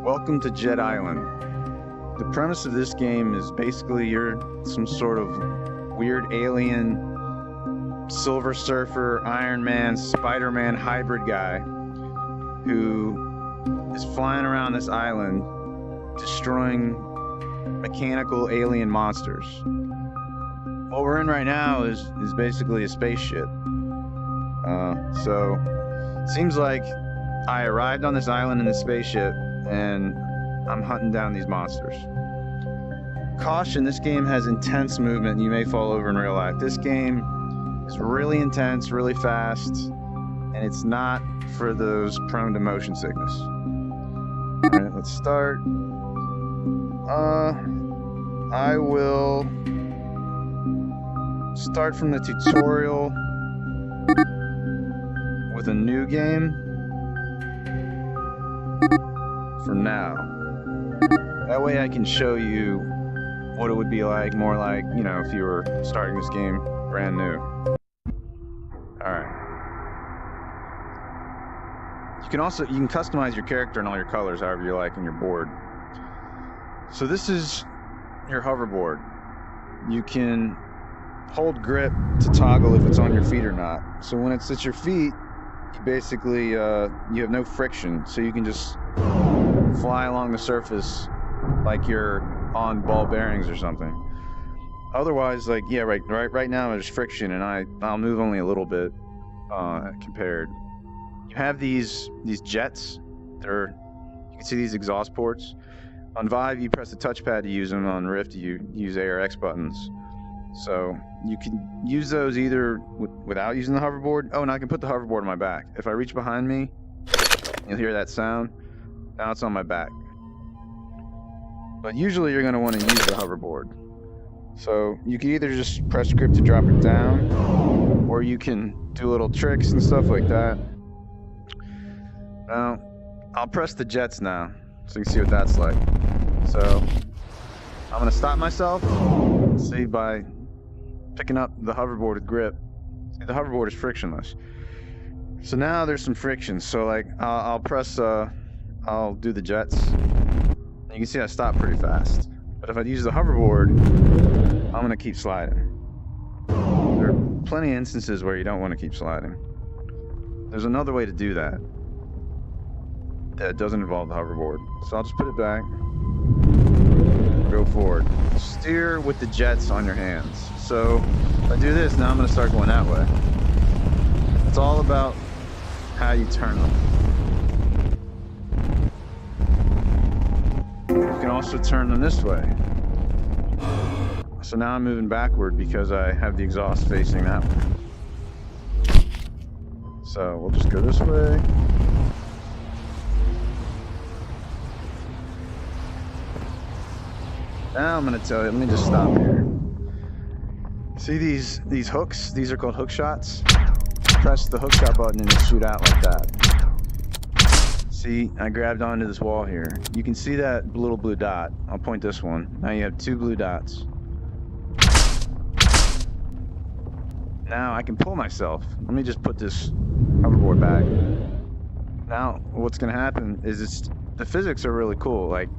Welcome to Jet Island. The premise of this game is basically you're some sort of weird alien, Silver Surfer, Iron Man, Spider-Man hybrid guy who is flying around this island destroying mechanical alien monsters. What we're in right now is basically a spaceship. So it seems like I arrived on this island in the spaceship and I'm hunting down these monsters. Caution, this game has intense movement and you may fall over in real life. This game is really intense, really fast, and it's not for those prone to motion sickness. Alright, let's start. I will start from the tutorial with a new game for now. That way I can show you what it would be like, more like, you know, if you were starting this game brand new. Alright. You can customize your character and all your colors however you like on your board. So this is your hoverboard. You can hold grip to toggle if it's on your feet or not. So when it's at your feet, you basically you have no friction, so you can just fly along the surface like you're on ball bearings or something. Otherwise, like, yeah, right now there's friction and I'll move only a little bit compared. You have these jets. You can see these exhaust ports. On Vive you press the touchpad to use them, on Rift you use A or X buttons. So you can use those either without using the hoverboard. Oh, and I can put the hoverboard on my back. If I reach behind me, you'll hear that sound. Now it's on my back. But usually you're going to want to use the hoverboard. So you can either just press grip to drop it down, or you can do little tricks and stuff like that. Now, I'll press the jets now, so you can see what that's like. So I'm going to stop myself, see, by picking up the hoverboard with grip. See, the hoverboard is frictionless. So now there's some friction. So like I'll press, I'll do the jets. You can see I stop pretty fast. But if I use the hoverboard, I'm going to keep sliding. There are plenty of instances where you don't want to keep sliding. There's another way to do that doesn't involve the hoverboard. So I'll just put it back. Go forward. Steer with the jets on your hands. So if I do this, now I'm going to start going that way. It's all about how you turn them. You can also turn them this way. So now I'm moving backward because I have the exhaust facing that way. So we'll just go this way. Now I'm going to tell you, let me just stop here. See these hooks? These are called Hookshots. Press the Hookshot button and it'll shoot out like that. See, I grabbed onto this wall here. You can see that little blue dot. I'll point this one. Now you have two blue dots. Now I can pull myself. Let me just put this hoverboard back. Now what's going to happen is the physics are really cool. Like,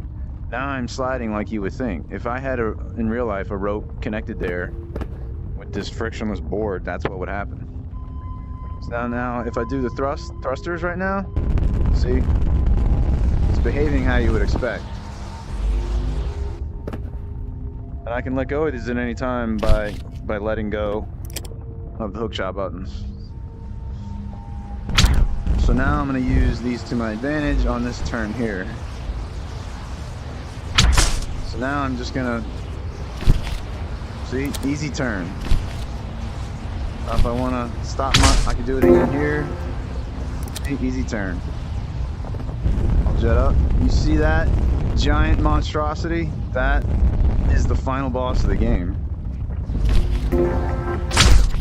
now I'm sliding like you would think. If I had in real life a rope connected there with this frictionless board, that's what would happen. So now if I do the thrusters right now, see, it's behaving how you would expect. And I can let go of these at any time by letting go of the hookshot buttons. So now I'm going to use these to my advantage on this turn here. So now I'm just going to, see, easy turn. If I want to stop I can do it again here. Easy turn. I'll jet up. You see that giant monstrosity? That is the final boss of the game.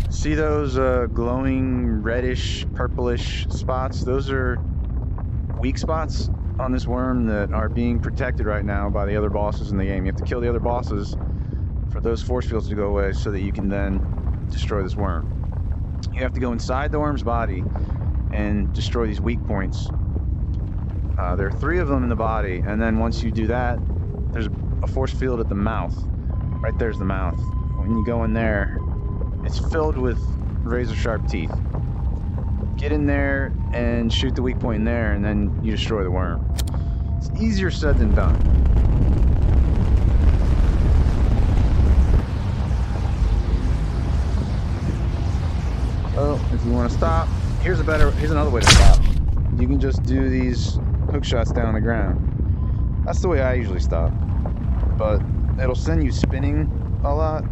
See those glowing reddish, purplish spots? Those are weak spots on this worm that are being protected right now by the other bosses in the game. You have to kill the other bosses for those force fields to go away so that you can then destroy this worm. You have to go inside the worm's body and destroy these weak points. There are 3 of them in the body, and then once you do that, there's a force field at the mouth. Right there's the mouth. When you go in there, it's filled with razor sharp teeth. Get in there and shoot the weak point in there, and then you destroy the worm. It's easier said than done. Oh, if you want to stop, here's another way to stop. You can just do these hook shots down the ground. That's the way I usually stop. But it'll send you spinning a lot.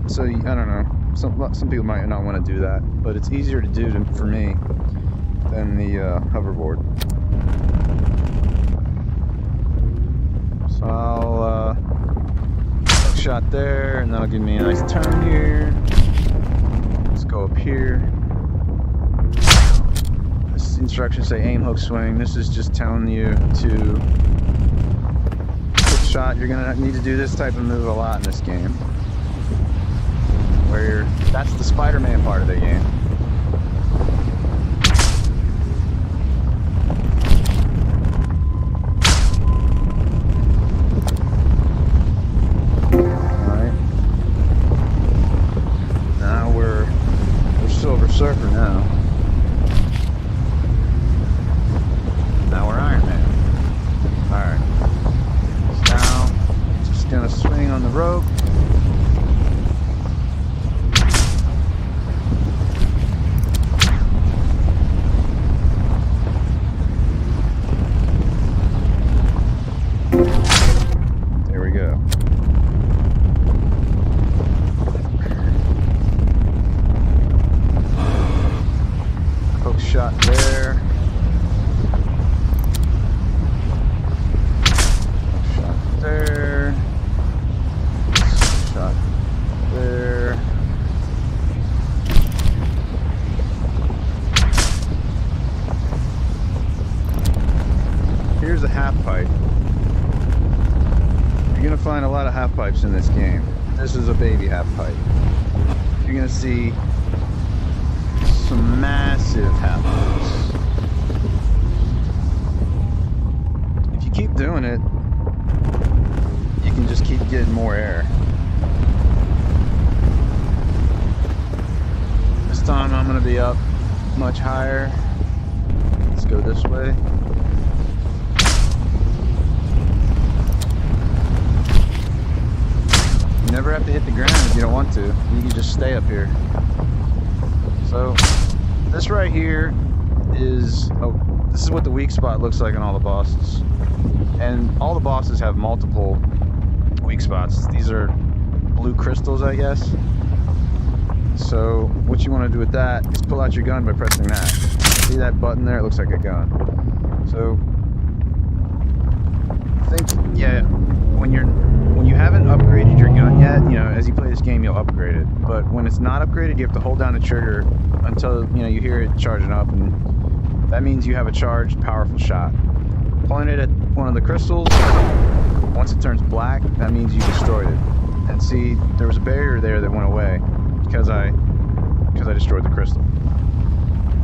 So I don't know. Some people might not want to do that, but it's easier to do for me than the hoverboard. So I'll hook shot there, and that'll give me a nice turn here. Let's go up here. This instructions say aim, hook, swing. This is just telling you to hook shot. You're gonna need to do this type of move a lot in this game. That's the Spider-Man part of the game. Alright. Now we're Silver Surfer now. Now we're Iron Man. Alright. Now, just gonna swing on the rope. Shot there. Shot there. Shot there. Here's a half pipe. You're gonna find a lot of half pipes in this game. This is a baby half pipe. You're gonna see some massive half pipes. If you keep doing it, you can just keep getting more air. This time I'm going to be up much higher. Let's go this way. You never have to hit the ground if you don't want to. You can just stay up here. So this right here is this is what the weak spot looks like on all the bosses, and all the bosses have multiple weak spots. These are blue crystals, I guess. So what you want to do with that is pull out your gun by pressing that. See that button there? It looks like a gun. So when you haven't upgraded your gun yet, you know, as you play this game, you'll upgrade it. But when it's not upgraded, you have to hold down the trigger until, you know, you hear it charging up, and that means you have a charged, powerful shot. Pulling it at one of the crystals, once it turns black, that means you destroyed it. And see, there was a barrier there that went away because I destroyed the crystal.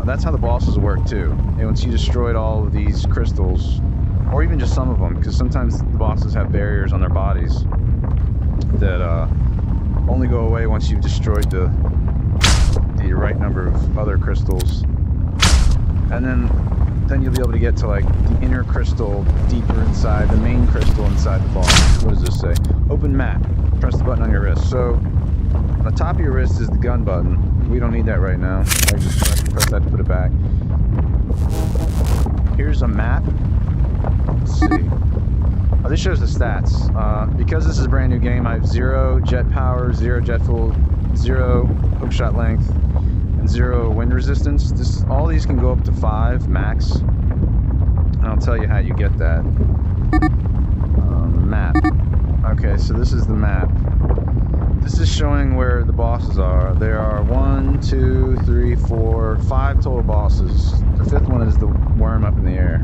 That's how the bosses work too. And once you destroyed all of these crystals, or even just some of them, because sometimes the bosses have barriers on their bodies that only go away once you've destroyed the right number of other crystals. And then you'll be able to get to like the inner crystal deeper inside, the main crystal inside the boss. What does this say? Open map. Press the button on your wrist. So on the top of your wrist is the gun button. We don't need that right now. I just press that to put it back. Here's a map. Let's see. Oh, this shows the stats. Because this is a brand new game, I have 0 jet power, 0 jet fuel, 0 hookshot length, and 0 wind resistance. All these can go up to 5 max. And I'll tell you how you get that. Map. Okay, so this is the map. This is showing where the bosses are. There are 1, 2, 3, 4, 5 total bosses. The 5th one is the worm up in the air.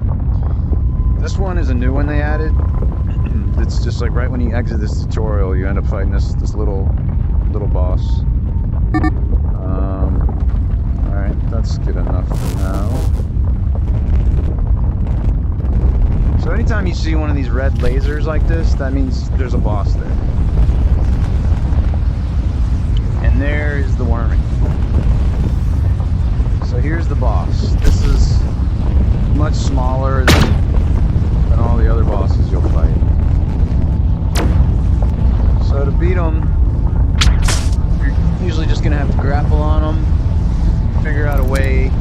This one is a new one they added. It's just like right when you exit this tutorial, you end up fighting this little boss. Alright, that's good enough for now. anytime you see one of these red lasers like this, that means there's a boss there. And there is the worming. So here's the boss. This is much smaller than all the other bosses you'll fight. So to beat them, you're usually just gonna have to grapple on them, figure out a way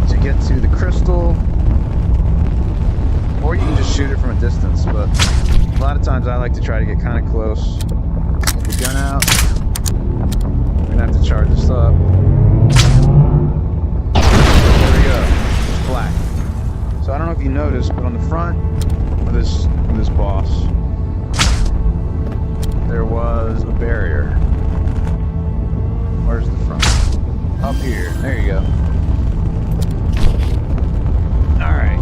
to get to the crystal, or you can just shoot it from a distance, but a lot of times I like to try to get kind of close. Get the gun out. I'm gonna have to charge this up. There we go. It's black. So I don't know if you noticed, but on the front of this boss, there was a barrier. Where's the front? Up here. There you go. Alright.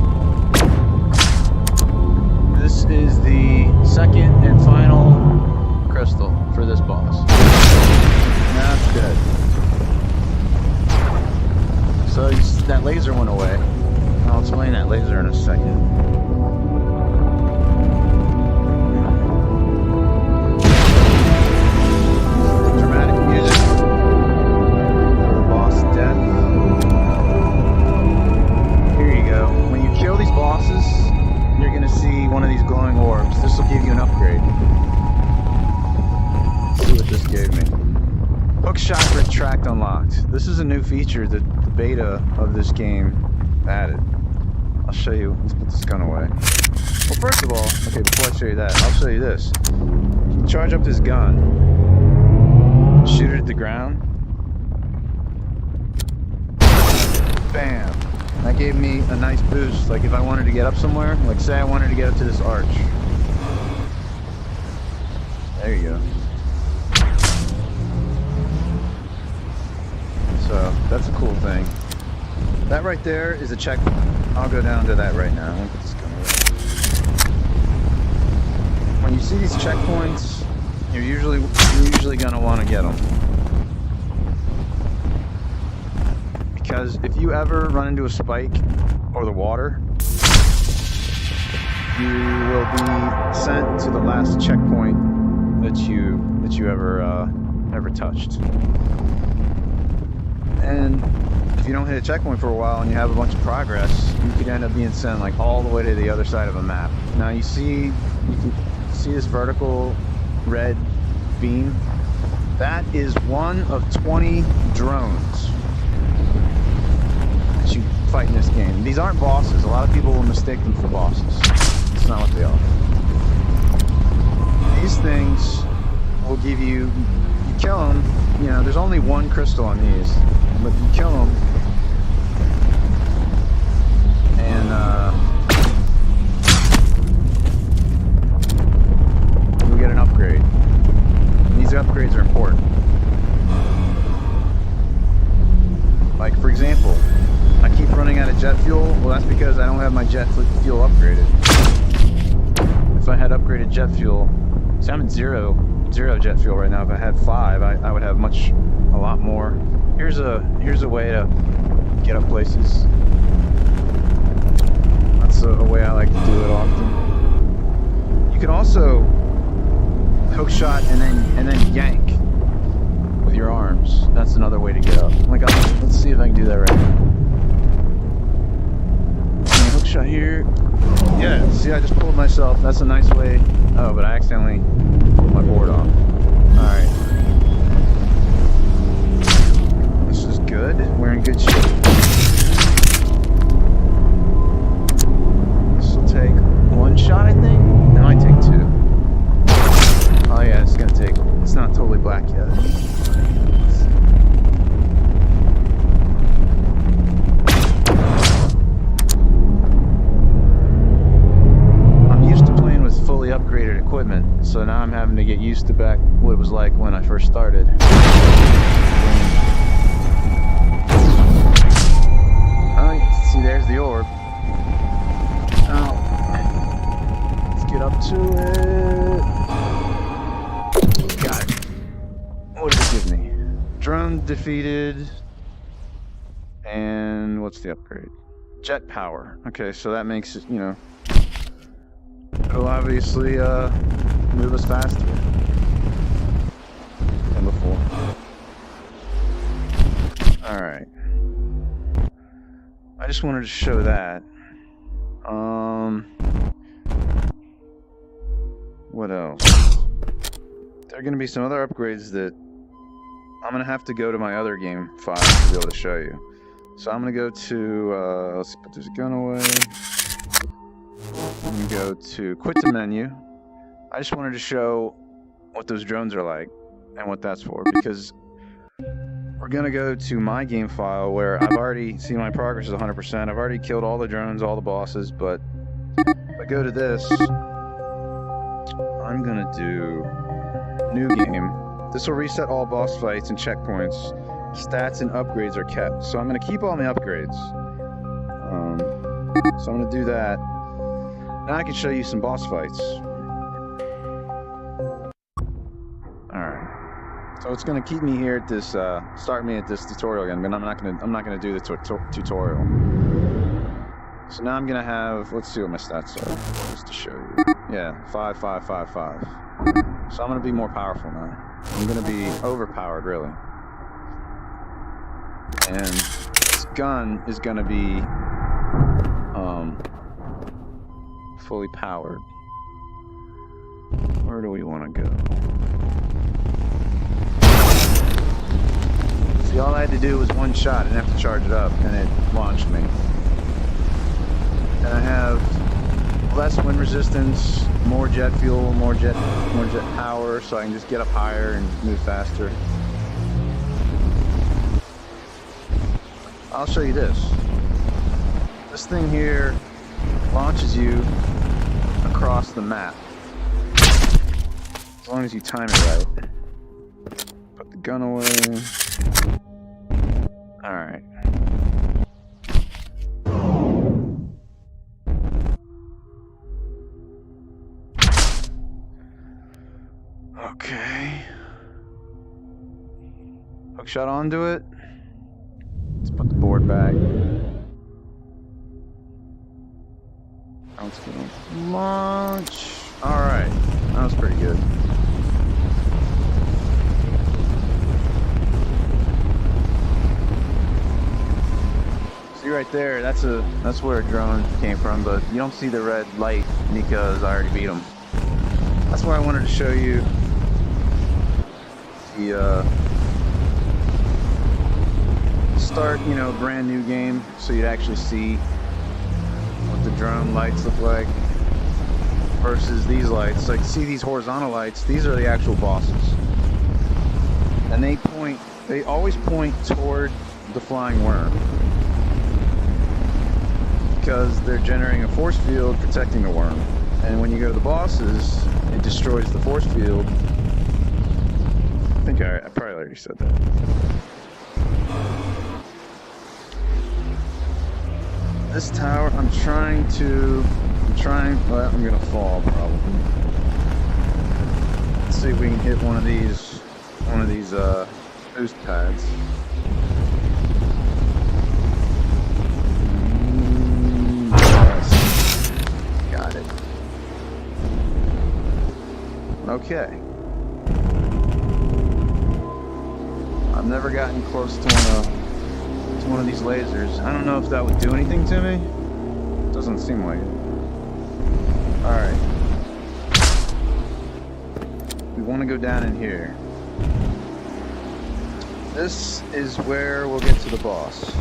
This is the second and final crystal for this boss. That's good. So that laser went away. I'll explain that laser in a second. Dramatic music for the boss death. Here you go. When you kill these bosses, you're going to see one of these glowing orbs. This will give you an upgrade. Let's see what this gave me. Hookshot retract unlocked. This is a new feature that the beta of this game added. I'll show you. Let's put this gun away. Well, first of all, okay, before I show you that, I'll show you this. You can charge up this gun, shoot it at the ground. Bam. That gave me a nice boost. Like if I wanted to get up somewhere, like say I wanted to get up to this arch. There you go. So that's a cool thing. That right there is a checkpoint. I'll go down to that right now. I'm gonna put this gun away. When you see these checkpoints, you're usually gonna want to get them. Because if you ever run into a spike or the water, you will be sent to the last checkpoint that you ever touched. And if you don't hit a checkpoint for a while and you have a bunch of progress, you could end up being sent like all the way to the other side of a map. Now you can see this vertical red beam? That is one of 20 drones that you fight in this game. These aren't bosses. A lot of people will mistake them for bosses. That's not what they are. These things will give you kill them, you know, there's only one crystal on these, but you kill them, and you'll get an upgrade. And these upgrades are important. Like, for example, I keep running out of jet fuel. Well, that's because I don't have my jet fuel upgraded. If I had upgraded jet fuel, see, I'm at zero jet fuel right now. If I had 5, I would have a lot more. Here's a way to get up places. That's a way I like to do it often. You can also hookshot and then yank with your arms. That's another way to get up. Oh my god, let's see if I can do that right now. Hookshot here. Yeah, see, I just pulled myself. That's a nice way. Oh, but I accidentally pulled my board off. Alright. This is good. We're in good shape. This will take 1 shot, I think. It might take 2. Oh yeah, it's gonna take. It's not totally black yet. Fully upgraded equipment, so now I'm having to get used to back what it was like when I first started. Oh, see, there's the orb. Now, let's get up to it. Got it. What does it give me? Drone defeated. And what's the upgrade? Jet power. Okay, so that makes it, you know, it'll obviously move us faster than before. Alright. I just wanted to show that. What else? There are going to be some other upgrades that I'm going to have to go to my other game files to be able to show you. So I'm going to go to, let's put this gun away. I'm going to go to quit the menu. I just wanted to show what those drones are like and what that's for, because we're going to go to my game file where I've already seen my progress is 100%. I've already killed all the drones, all the bosses, but if I go to this, I'm going to do new game. This will reset all boss fights and checkpoints. Stats and upgrades are kept. So I'm going to keep all my upgrades. So I'm going to do that. Now I can show you some boss fights. Alright. So it's going to keep me here at this, start me at this tutorial again, but I'm not going to do the tutorial. So now I'm going to have, let's see what my stats are, just to show you. Yeah, 5, 5, 5, 5. So I'm going to be more powerful now. I'm going to be overpowered, really. And this gun is going to be fully powered. Where do we want to go? See, all I had to do was one shot. I didn't have to charge it up, and it launched me. And I have less wind resistance, more jet fuel, more jet power, so I can just get up higher and move faster. I'll show you this. This thing here launches you across the map, as long as you time it right. Put the gun away. Alright. Okay. Hookshot onto it. Let's put the board back. Now let's go launch. Alright. That was pretty good. See right there, that's where a drone came from, but you don't see the red light because I already beat him. That's why I wanted to show you the start, you know, brand new game, so you'd actually see what the drone lights look like versus these lights. Like, see these horizontal lights? These are the actual bosses, and they always point toward the flying worm because they're generating a force field protecting the worm. And when you go to the bosses, it destroys the force field. I think I probably already said that. This tower, I'm trying, well, I'm gonna fall probably. Let's see if we can hit one of these boost pads. Yes. Got it. Okay. I've never gotten close to one of these lasers. I don't know if that would do anything to me. Doesn't seem like it. Alright. We want to go down in here. This is where we'll get to the boss.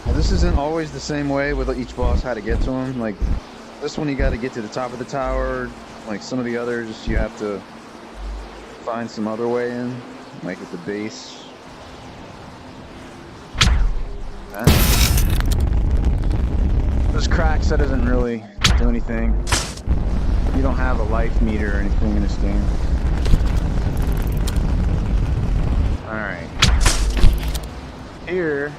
Now, this isn't always the same way with each boss how to get to him. Like, this one you got to get to the top of the tower. Like some of the others, you have to find some other way in, like at the base. There's cracks, that doesn't really do anything. You don't have a life meter or anything in this game. Alright. Here,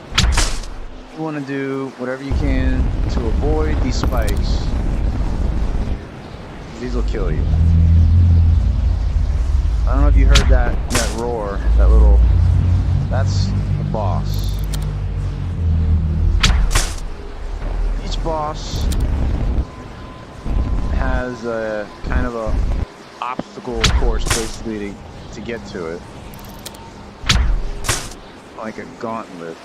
you want to do whatever you can to avoid these spikes. These will kill you. I don't know if you heard that roar, that's the boss. Each boss has a kind of a obstacle course basically to get to it, like a gauntlet.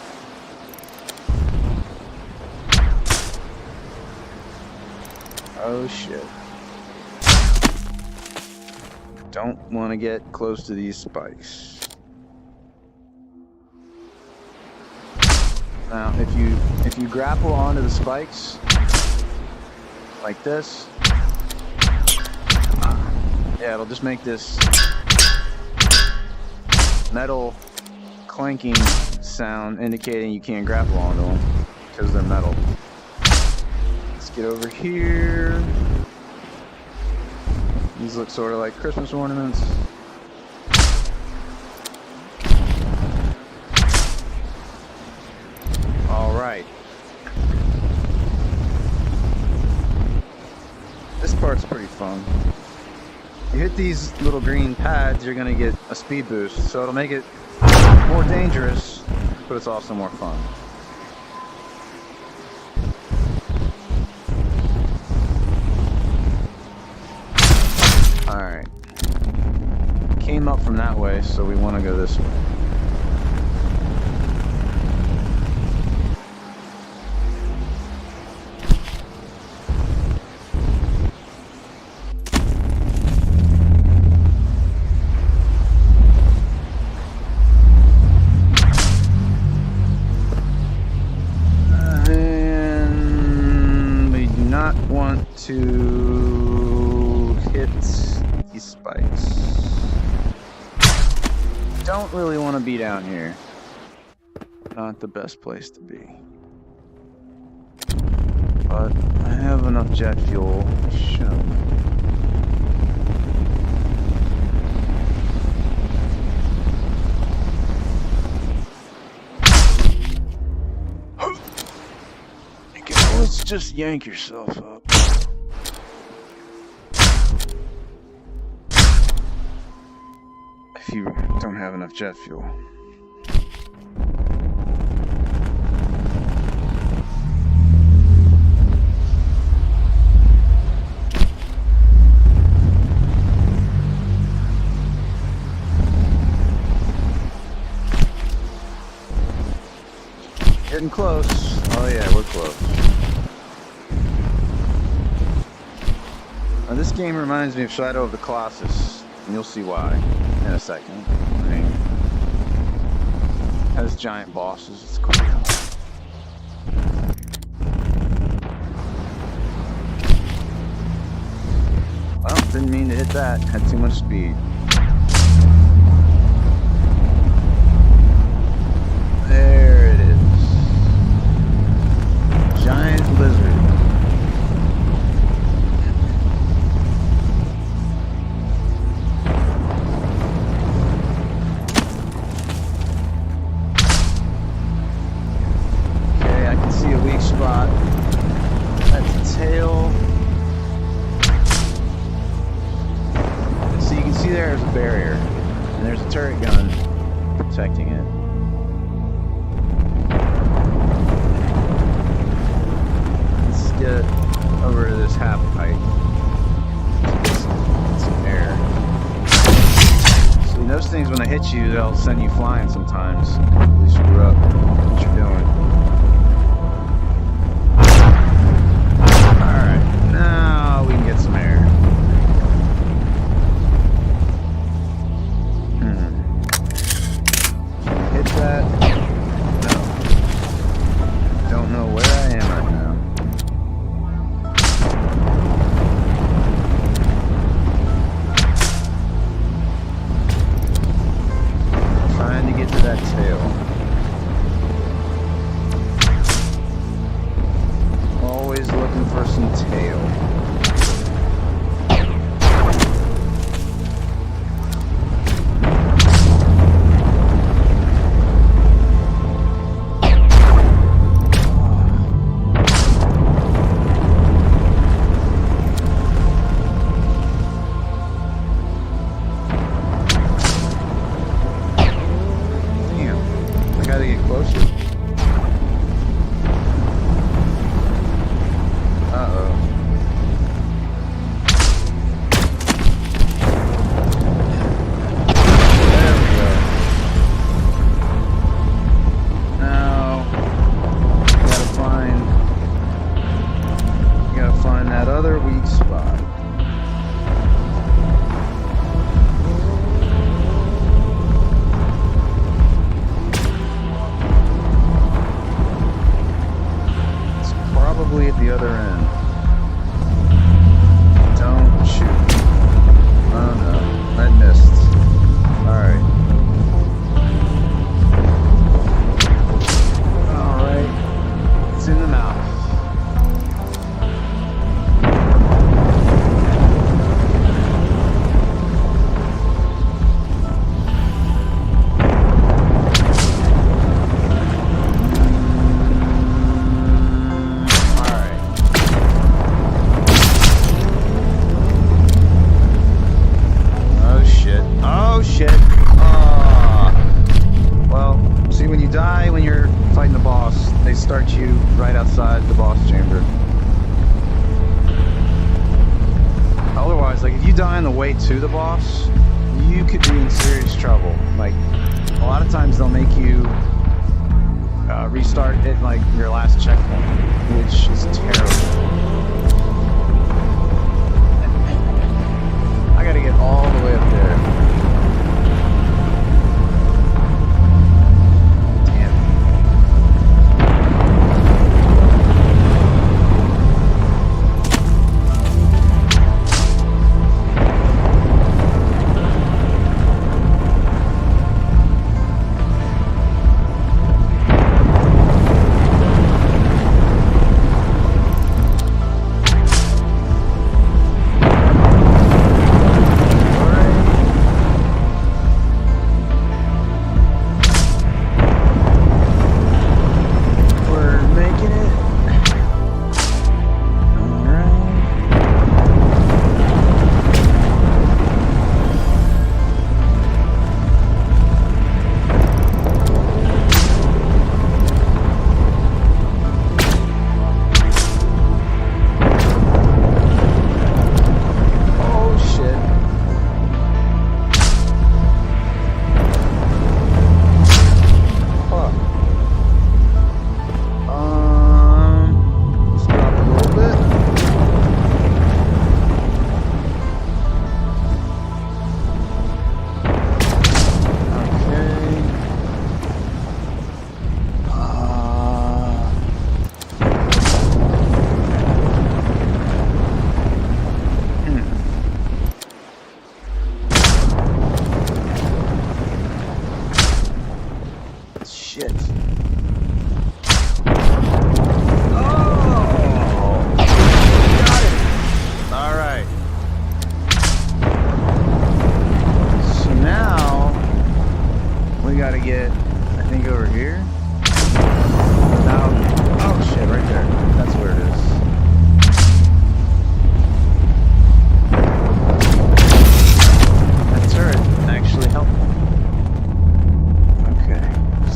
Oh shit. Don't want to get close to these spikes. Now, if you grapple onto the spikes like this, yeah, it'll just make this metal clanking sound indicating you can't grapple onto them because they're metal. Let's get over here. These look sort of like Christmas ornaments. Alright. This part's pretty fun. You hit these little green pads, you're going to get a speed boost. So it'll make it more dangerous, but it's also more fun. Alright. Came up from that way, so we want to go this way. And we do not want to hit these spikes. Don't really want to be down here. Not the best place to be. But I have enough jet fuel to show. Let's just yank yourself up. If you don't have enough jet fuel. Getting close. Oh yeah, we're close. Now this game reminds me of Shadow of the Colossus, and you'll see why in a second. I mean, it has giant bosses. It's cool. Well, didn't mean to hit that. Had too much speed. There it is. Giant lizard. Spot. That's the tail. So you can see there's a barrier, and there's a turret gun protecting it. Let's get over to this half pipe to get some air. So those things, when they hit you, they'll send you flying sometimes. At least screw up what you're doing. Now we can get some air. Hit that? No. Don't know where I am right now. Trying to get to that tail. Always looking for some tail. Damn, I gotta get closer. find that other weak spot. It's probably at the other end. Don't shoot. Oh no, I missed. Alright. Alright. It's in the mouth. Start you right outside the boss chamber. Otherwise, like if you die on the way to the boss, you could be in serious trouble. Like a lot of times they'll make you restart at like your last checkpoint, which is terrible. I gotta get all the way up there. Shit. Oh! Got it! Alright. So now, we gotta get, I think, over here. Now, oh shit, right there. That's where it is. That turret actually helped me.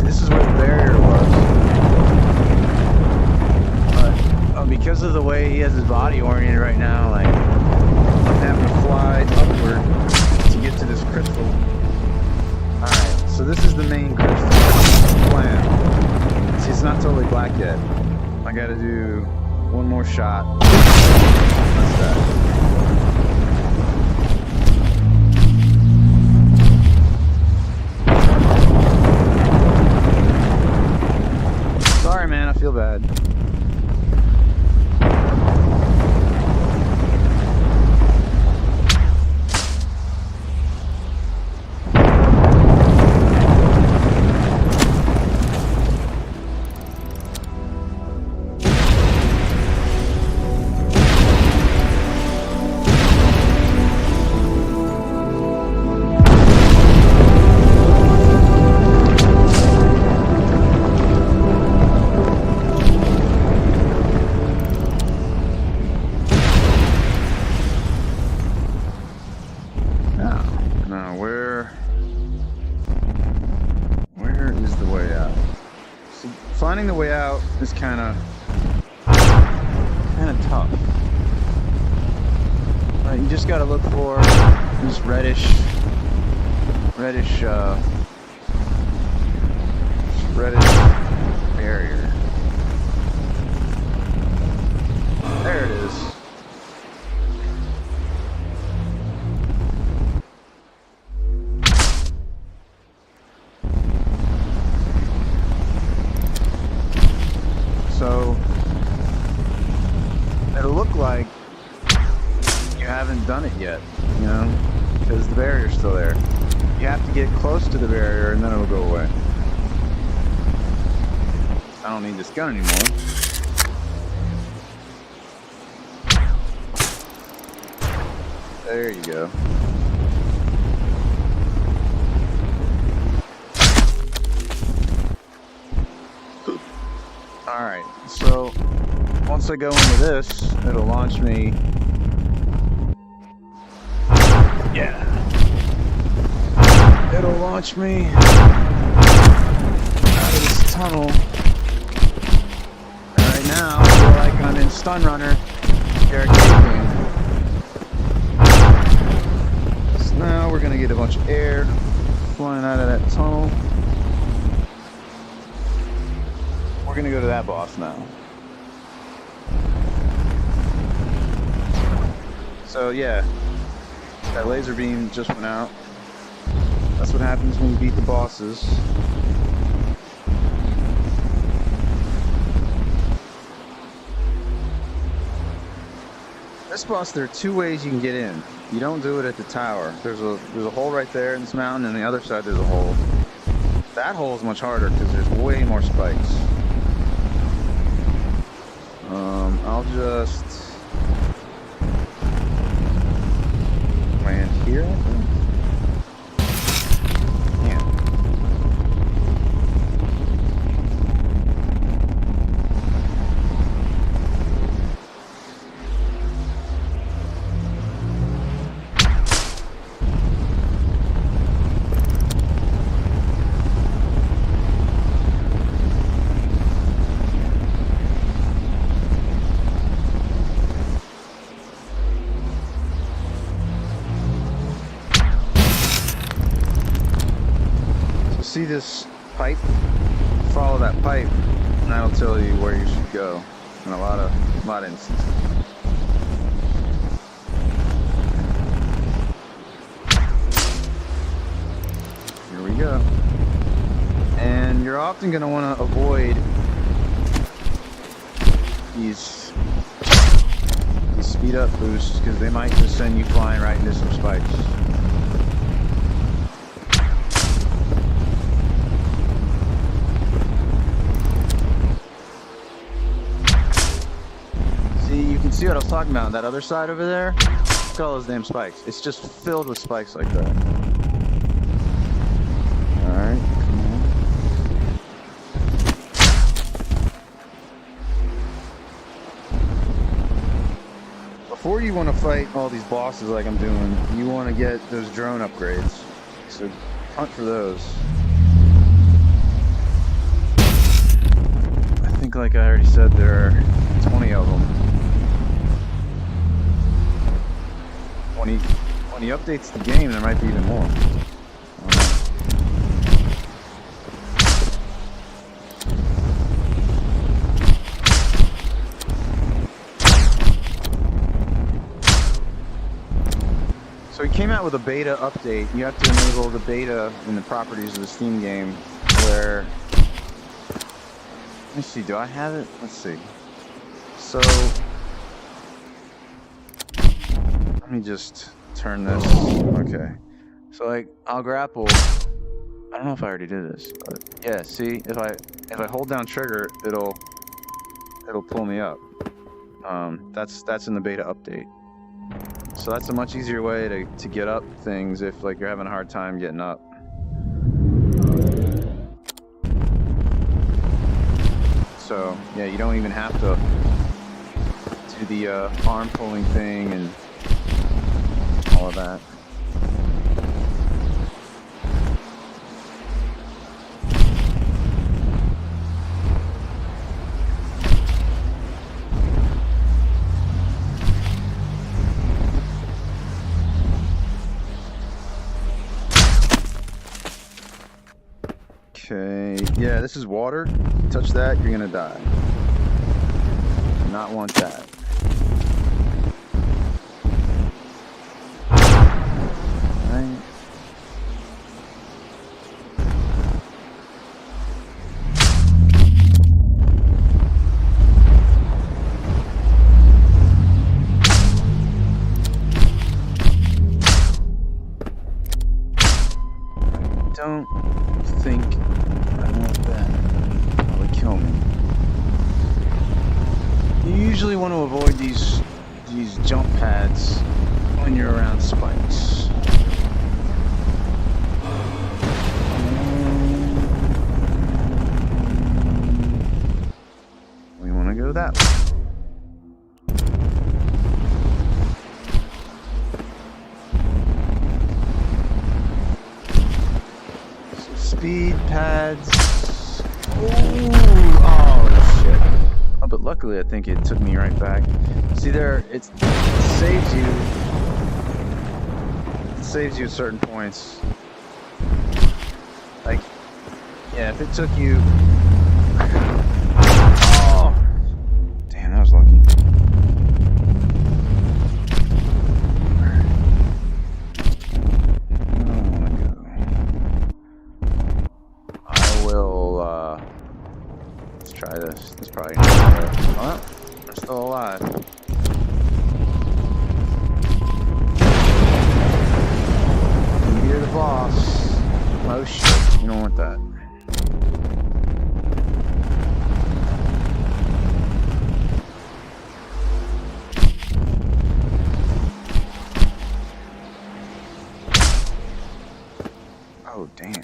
This is where the barrier was. But because of the way he has his body oriented right now, like, I'm having to fly upward to get to this crystal. Alright, so this is the main crystal. Plan. See, it's not totally black yet. I gotta do one more shot. That's that. Sorry, man, I feel bad. Now, where is the way out? See, finding the way out is kind of tough. You just got to look for this reddish barrier. There it is. haven't done it yet, you know, because the barrier's still there. You have to get close to the barrier and then it'll go away. I don't need this gun anymore. There you go. Alright, so once I go into this, it'll launch me. Yeah. It'll launch me out of this tunnel. And right now, I feel like I'm in Stun Runner, the arcade game. So now we're gonna get a bunch of air flying out of that tunnel. We're gonna go to that boss now. So yeah, that laser beam just went out. That's what happens when you beat the bosses. This boss, there are two ways you can get in. You don't do it at the tower. There's a hole right there in this mountain, and the other side there's a hole. That hole is much harder because there's way more spikes. I'll just land here, I think. Yeah. See this pipe? Follow that pipe, and that'll tell you where you should go in a lot of instances. Here we go. And you're often going to want to avoid these speed up boosts because they might just send you flying right into some spikes. See what I was talking about? That other side over there? Look at all those damn spikes. It's just filled with spikes like that. Alright, come on. Before you want to fight all these bosses like I'm doing, you want to get those drone upgrades. So hunt for those. I think, like I already said, there are 20 of them. When he updates the game, there might be even more. So he came out with a beta update. You have to enable the beta in the properties of the Steam game where... Let me see, do I have it? Let's see. So... Let me just turn this. Okay. So like I'll grapple. I don't know if I already did this, but yeah, see if I hold down trigger, it'll pull me up. That's in the beta update. So that's a much easier way to get up things if like you're having a hard time getting up. So yeah, you don't even have to do the arm pulling thing and all of that. Okay, yeah, this is water. Touch that, you're gonna die. Do not want that. Right. don't think I want that. That would kill me. You usually want to avoid these jump pads when you're around spikes. We want to go that way. Speed pads. Oh shit. Oh, but luckily I think it took me right back. See there, it saves you. It saves you at certain points. Like, yeah, if it took you. Oh, damn, that was lucky. Let's try this. It's probably not gonna work. Well, we're still alive. You're the boss. Oh shit, you don't want that. Oh damn.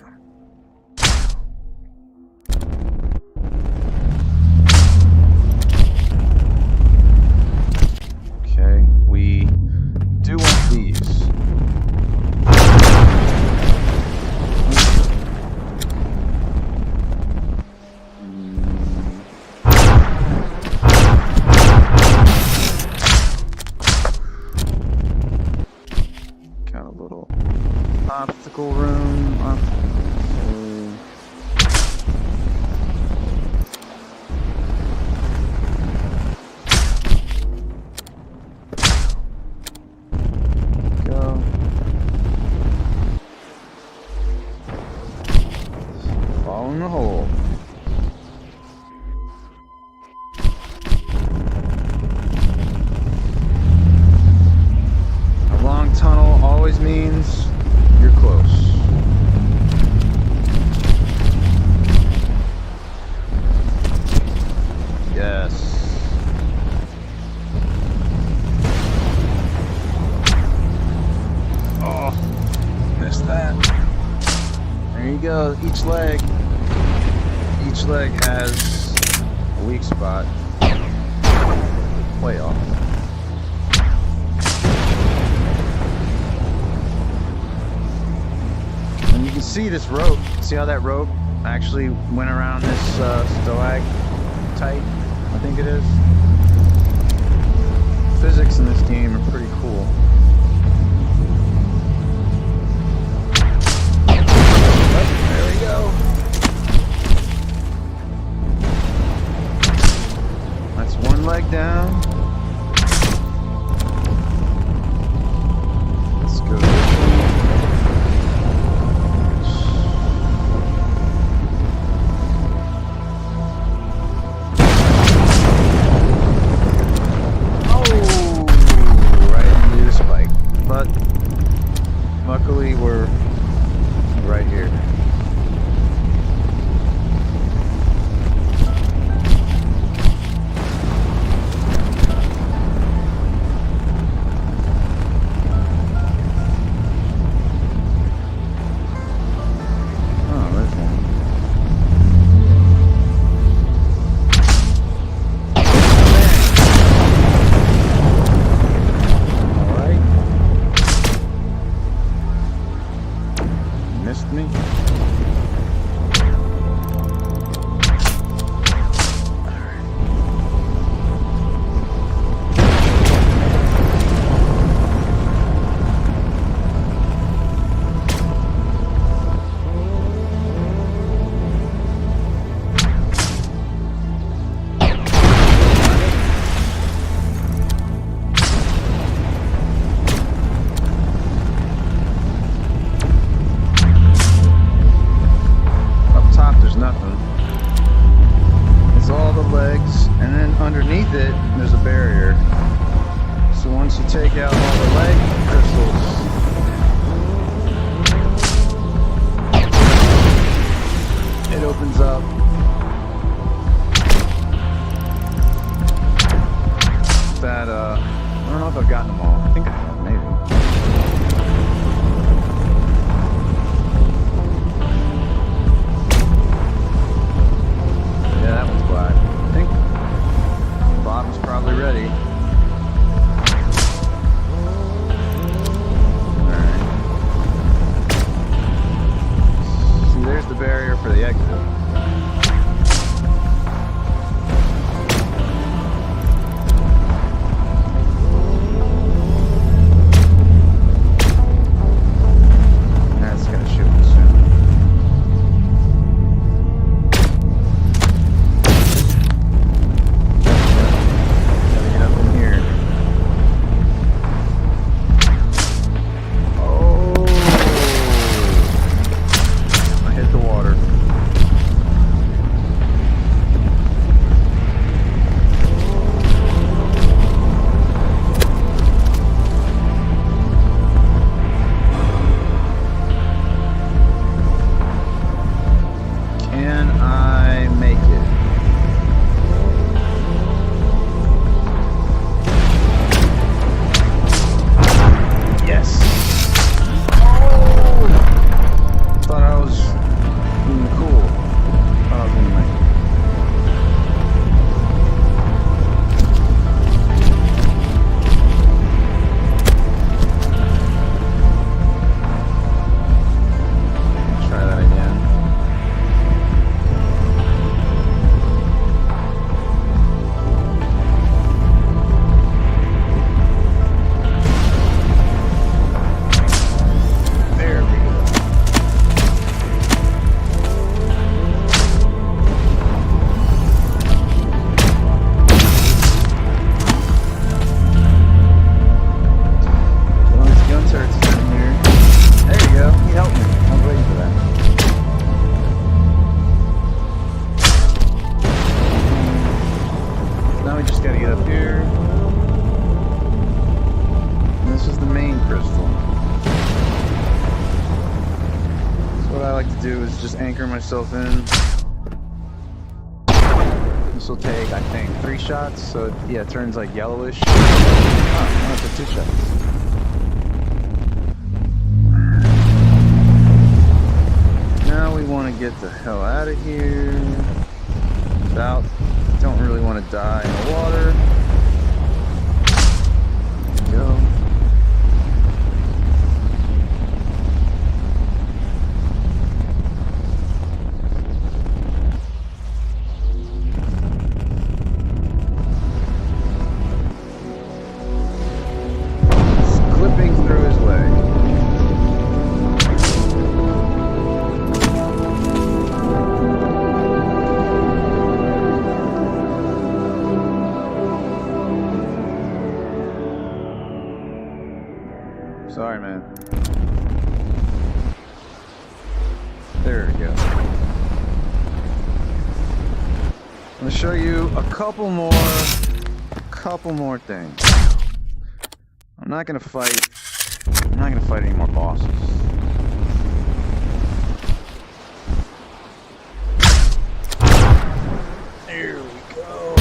Obstacle room. Go. Fall in the hole. A long tunnel always means you're close. Yes. Oh, missed that. There you go. Each leg has a weak spot. Way off. You can see this rope. See how that rope actually went around this stalactite? I think it is. Physics in this game are pretty cool. Oh, there we go. That's one leg down. Let's go this way. Luckily, we're right here. Oh, there's one. Missed me. Underneath it, there's a barrier. So once you take out all the leg crystals, opens up. That, I don't know if I've gotten them all. I think I have, maybe. Yeah, that one's black. I think the bottom's probably ready. Alright. See, there's the barrier for the exit. Anchor myself in. This will take, I think, 3 shots, so yeah, it turns like yellowish. Oh, I have to 2 shots. Now we want to get the hell out of here. Don't really want to die in the water. There we go. Sorry, man. There we go. I'm gonna show you a couple more things. I'm not gonna fight any more bosses. There we go.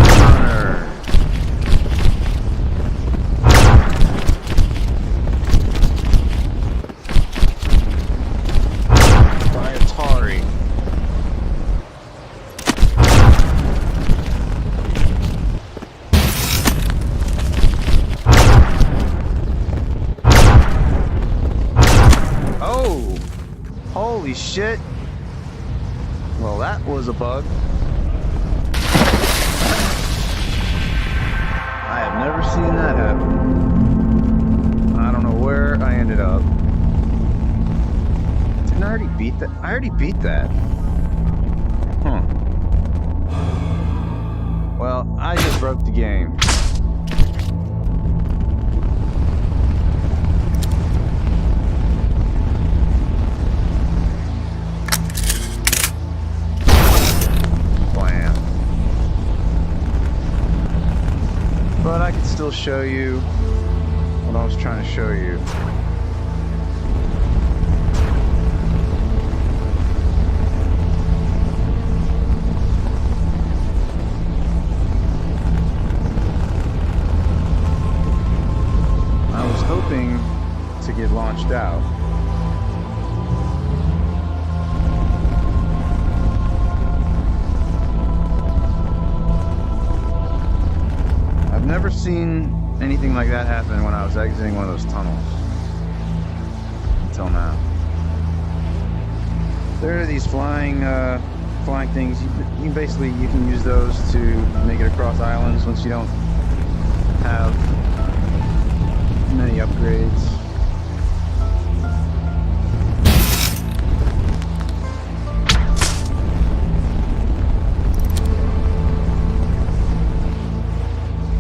Stunner. Holy shit. Well, that was a bug. I have never seen that happen. I don't know where I ended up. Didn't I already beat that? I already beat that. Huh. Well, I just broke the game. But I can still show you what I was trying to show you. hoping to get launched out. I've never seen anything like that happen when I was exiting one of those tunnels until now. There are these flying things. You basically can use those to make it across islands once you don't have many upgrades.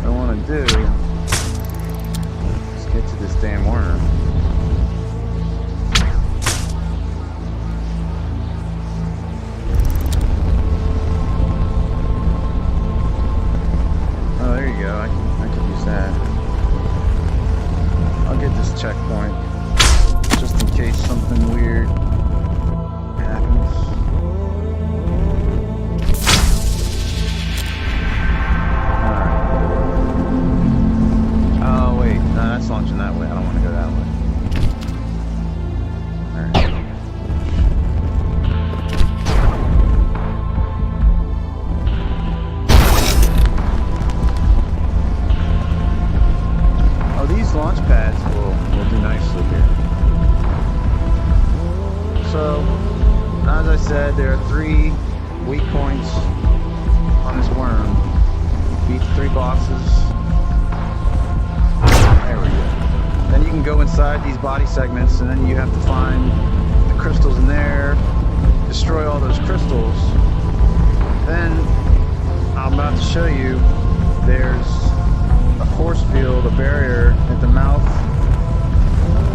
What I want to do is get to this damn worm. Oh, there you go. I could use that. I'll get this checkpoint just in case something weird happens. Alright. Oh, wait. No, that's launching that way. I don't want to go that way. Alright. Oh, these launch pads will do nicely here. So, as I said, there are 3 weak points on this worm. Beat the 3 bosses. There we go. Then you can go inside these body segments, and then you have to find the crystals in there, destroy all those crystals. Then, I'm about to show you, there's a force field, a barrier at the mouth,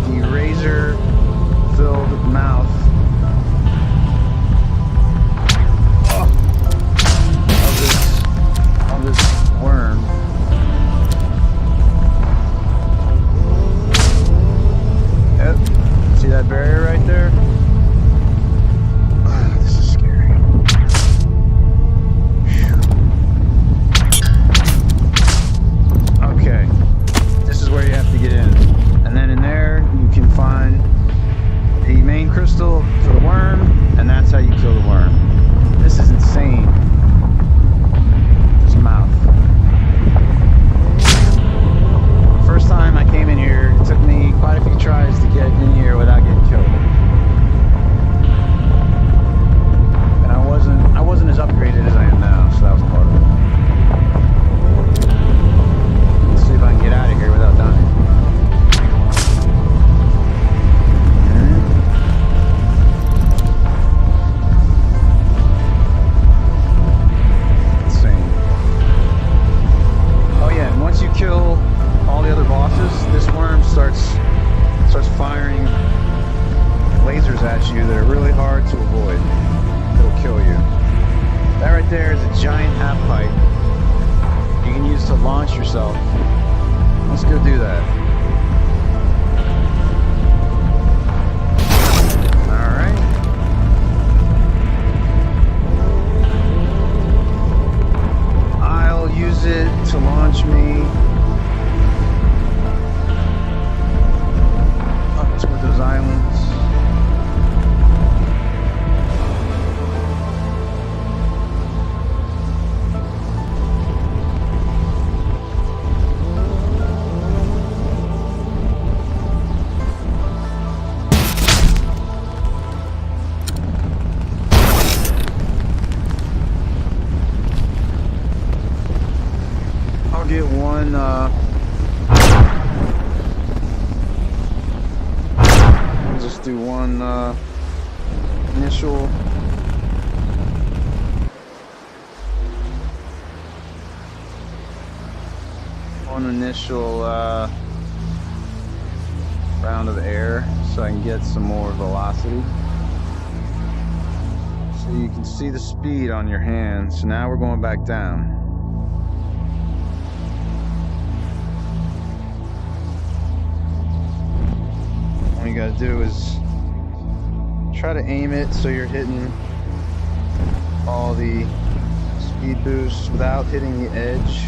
the razor-filled mouth of this worm. Yep, see that barrier right there? This is scary. Okay, this is where you have to get in. And then in there, you can find the main crystal for the worm, and that's how you kill the worm. This is insane. This mouth. First time I came in here, it took me quite a few tries to get in here without getting killed. And I wasn't as upgraded as I am now, so that was part of it. Let's see if I can get out of here without dying. Insane. Oh yeah, and once you kill all the other bosses, this worm starts firing lasers at you that are really hard to avoid. It'll kill you. That right there is a giant half pipe you can use to launch yourself. Let's go do that. Alright. I'll use it to launch me up toward those islands. I'll get one I'll just do one initial round of air so I can get some more velocity. So you can see the speed on your hand. So now we're going back down. All you gotta do is try to aim it so you're hitting all the speed boosts without hitting the edge.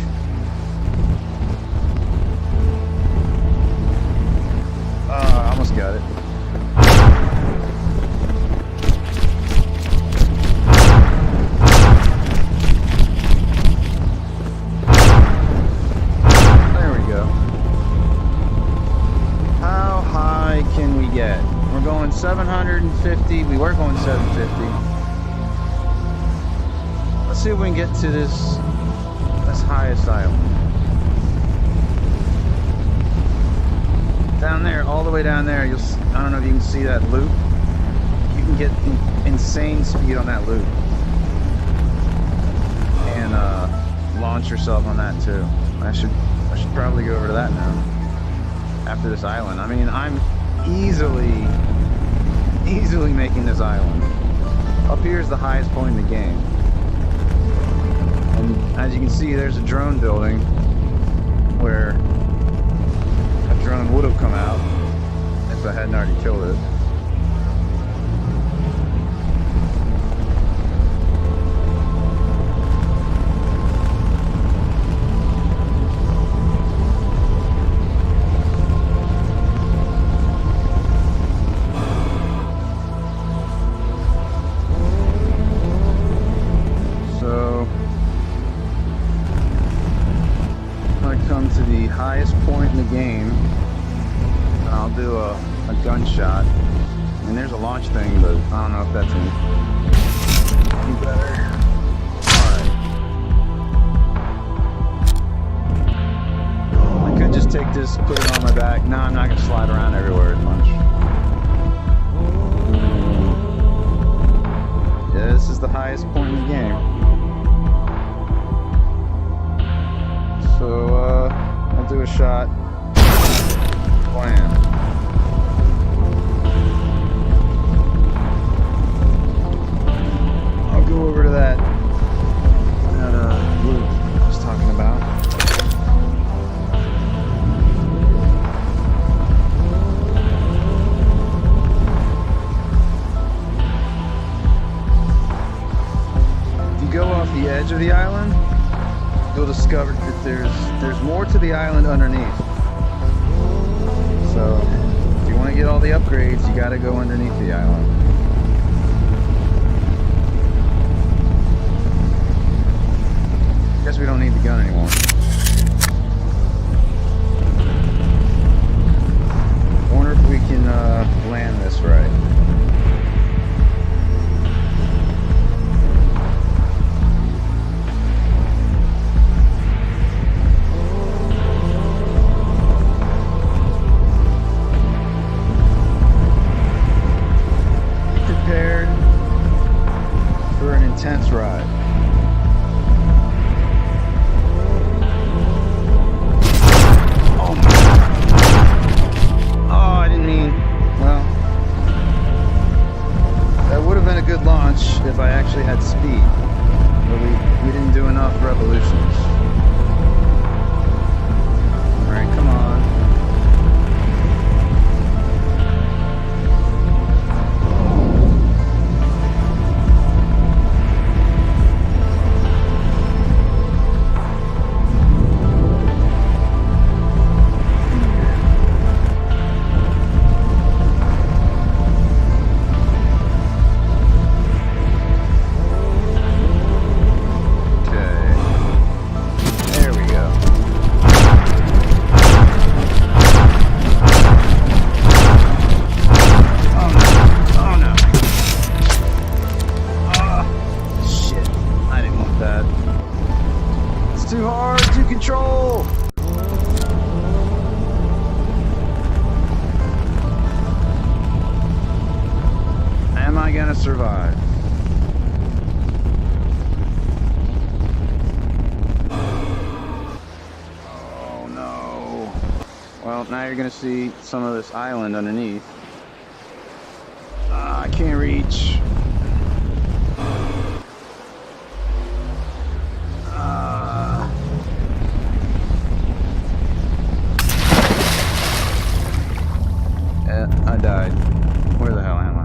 at? We're going 750. We were going 750. Let's see if we can get to this highest island. Down there, all the way down there, I don't know if you can see that loop. You can get insane speed on that loop. And launch yourself on that too. I should probably go over to that now. After this island. I mean, I'm easily making this island. Up here is the highest point in the game. And as you can see, there's a drone building where a drone would have come out if I hadn't already killed it. To the highest point in the game, and I'll do a gunshot. I mean, there's a launch thing, but I don't know if that's any better. Alright. I could just take this, put it on my back. No, I'm not going to slide around everywhere as much. Yeah, this is the highest point in the game. So, I'll do a shot. Blam. I'll go over to that loop I was talking about. If you go off the edge of the island, you'll discover that there's more to the island underneath. So if you want to get all the upgrades, you got to go underneath the island. Guess we don't need the gun anymore. I wonder if we can land this right. Intense ride. Oh my God. Oh, I didn't mean. Well, that would have been a good launch if I actually had speed, but we didn't do enough revolutions. All right, come on. Too hard to control. Am I gonna survive? Oh no. Well, now you're gonna see some of this island underneath. I can't reach. I died. Where the hell am I?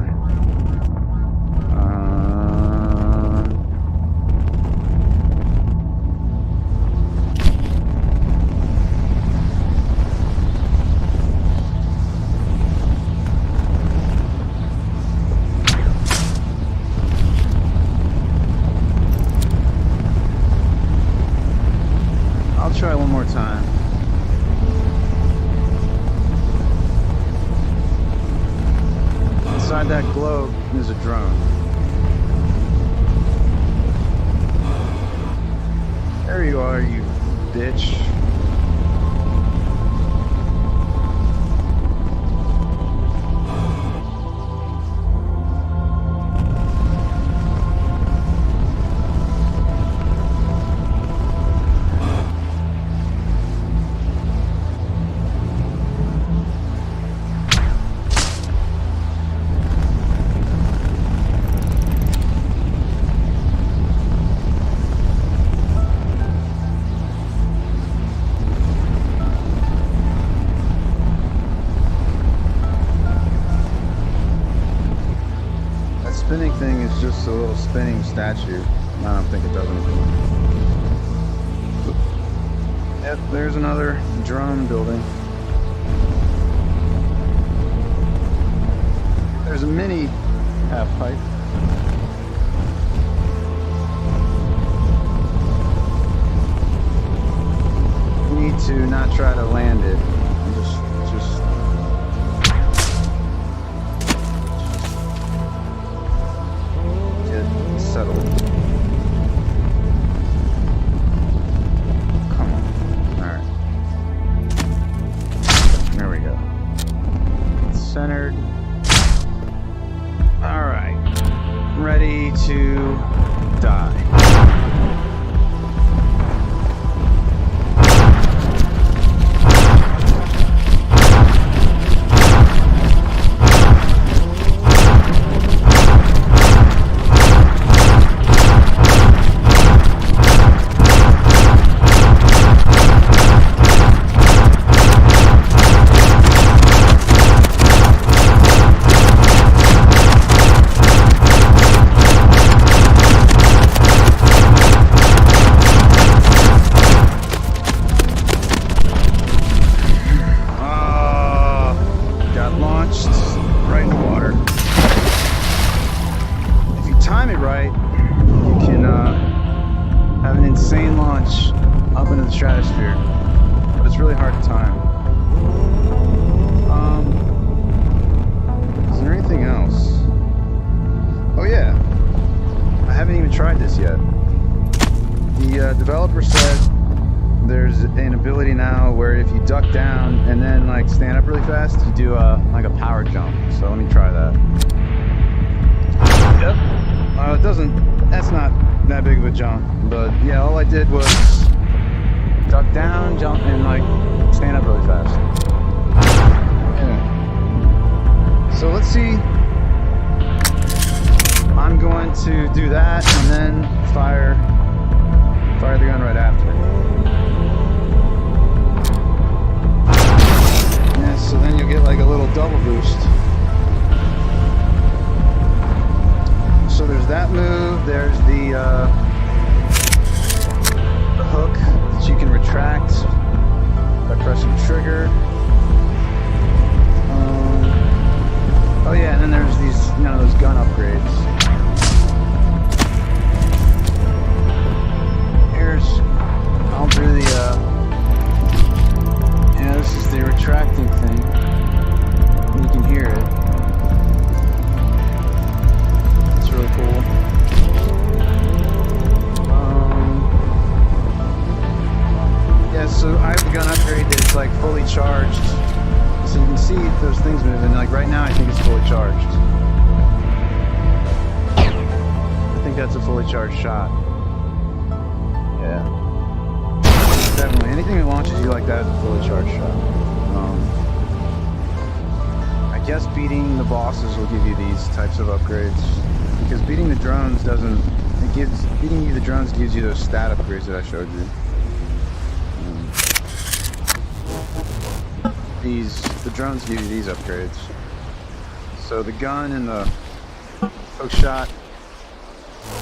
I'll try one more time. inside that globe is a drone. There you are, you bitch. Spinning thing is just a little spinning statue. I don't think it does anything. Yep, there's another drone building. There's a mini half pipe. We need to not try to land it. Just settle. Come on. Alright. There we go. It's centered. Alright. Ready to die. Time it right, you can have an insane launch up into the stratosphere, but it's really hard to time. Is there anything else? Oh yeah, I haven't even tried this yet. The developer said there's an ability now where if you duck down and then like stand up really fast, you do like a power jump. So let me try that. Yep. It doesn't, that's not that big of a jump, but yeah, all I did was duck down, jump, and like stand up really fast. Yeah. So let's see, I'm going to do that and then fire the gun right after. Yeah, so then you'll get like a little double boost. So there's that move, there's the hook that you can retract by pressing trigger. Oh yeah, and then there's these, those gun upgrades. I'll do the, yeah, this is the retracting thing. You can hear it. Really cool. Yeah, so I have the gun upgrade that's like fully charged, so you can see those things moving. Like right now, I think it's fully charged. I think that's a fully charged shot. Yeah, definitely. Anything that launches you like that is a fully charged shot. I guess beating the bosses will give you these types of upgrades. Because beating the drones doesn't, beating you the drones gives you those stat upgrades that I showed you. The drones give you these upgrades. So the gun and the hookshot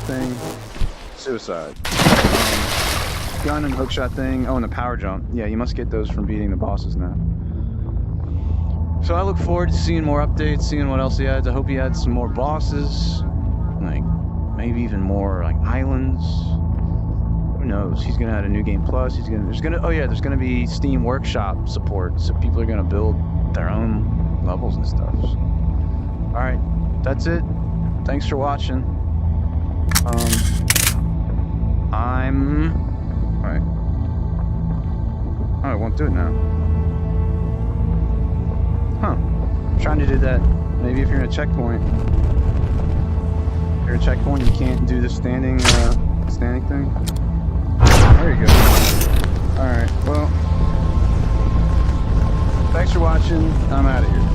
thing, suicide. Gun and hookshot thing, oh, and the power jump. Yeah, you must get those from beating the bosses now. So I look forward to seeing more updates, seeing what else he adds. I hope he adds some more bosses. Like maybe even more like islands. Who knows? He's gonna add a new game plus. There's gonna be Steam Workshop support, so people are gonna build their own levels and stuff. All right, that's it. Thanks for watching. Alright. Oh, it won't do it now. Huh. I'm trying to do that. Maybe if you're in a checkpoint. If you're in a checkpoint, you can't do the standing thing. There you go. Alright, well. Thanks for watching. I'm out of here.